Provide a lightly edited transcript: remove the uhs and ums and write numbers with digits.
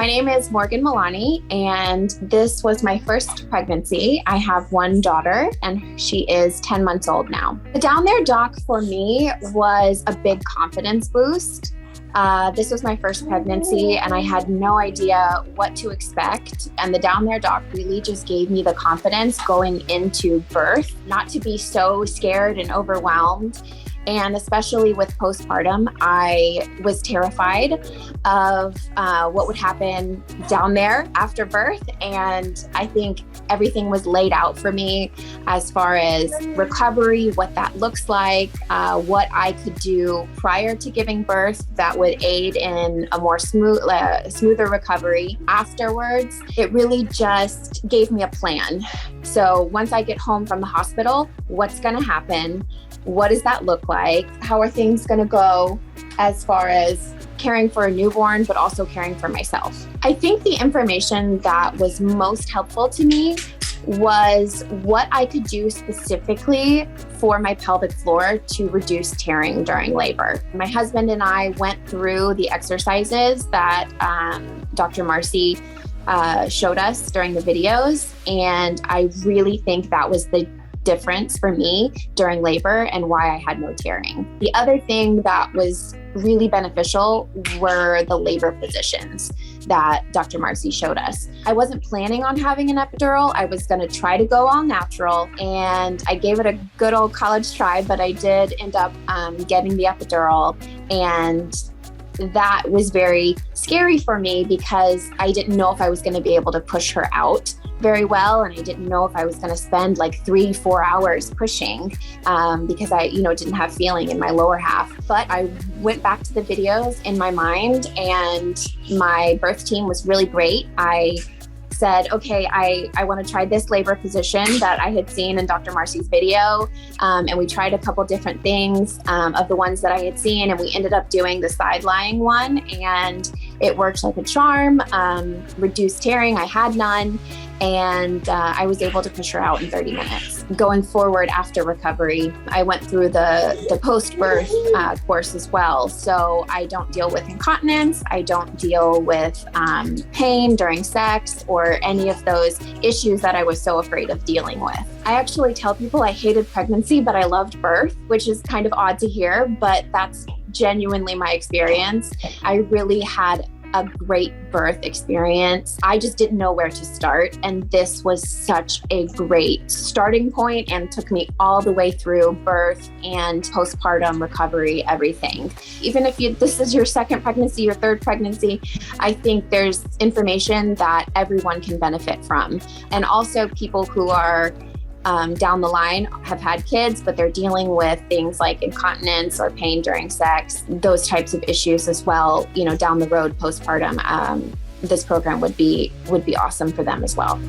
My name is Morgan Milani, and this was my first pregnancy. I have one daughter, and she is 10 months old now. The Down There doc for me was a big confidence boost. This was my first pregnancy, and I had no idea what to expect. And the Down There doc really just gave me the confidence going into birth, not to be so scared and overwhelmed. And especially with postpartum, I was terrified of what would happen down there after birth. And I think everything was laid out for me as far as recovery, what that looks like, what I could do prior to giving birth that would aid in a more smoother recovery afterwards. It really just gave me a plan. So once I get home from the hospital, what's going to happen? What does that look like? How are things going to go as far as caring for a newborn, but also caring for myself? I think the information that was most helpful to me was what I could do specifically for my pelvic floor to reduce tearing during labor. My husband and I went through the exercises that Dr. Marcy showed us during the videos, and I really think that was the difference for me during labor and why I had no tearing. The other thing that was really beneficial were the labor positions that Dr. Marcy showed us. I wasn't planning on having an epidural. I was going to try to go all natural, and I gave it a good old college try, but I did end up getting the epidural, and that was very scary for me because I didn't know if I was going to be able to push her out very well. And I didn't know if I was going to spend like 3-4 hours pushing because I, didn't have feeling in my lower half. But I went back to the videos in my mind, and my birth team was really great. I said, okay, I want to try this labor position that I had seen in Dr. Marcy's video. And we tried a couple different things of the ones that I had seen, and we ended up doing the side lying one, and it worked like a charm, reduced tearing. I had none. And I was able to push her out in 30 minutes. Going forward after recovery, I went through the post-birth course as well. So I don't deal with incontinence. I don't deal with pain during sex or any of those issues that I was so afraid of dealing with. I actually tell people I hated pregnancy, but I loved birth, which is kind of odd to hear, but that's genuinely my experience. I really had a great birth experience. I just didn't know where to start. And this was such a great starting point and took me all the way through birth and postpartum recovery, everything. Even if this is your second pregnancy, your third pregnancy, I think there's information that everyone can benefit from. And also people who are down the line have had kids, but they're dealing with things like incontinence or pain during sex, those types of issues as well, down the road postpartum. This program would be awesome for them as well.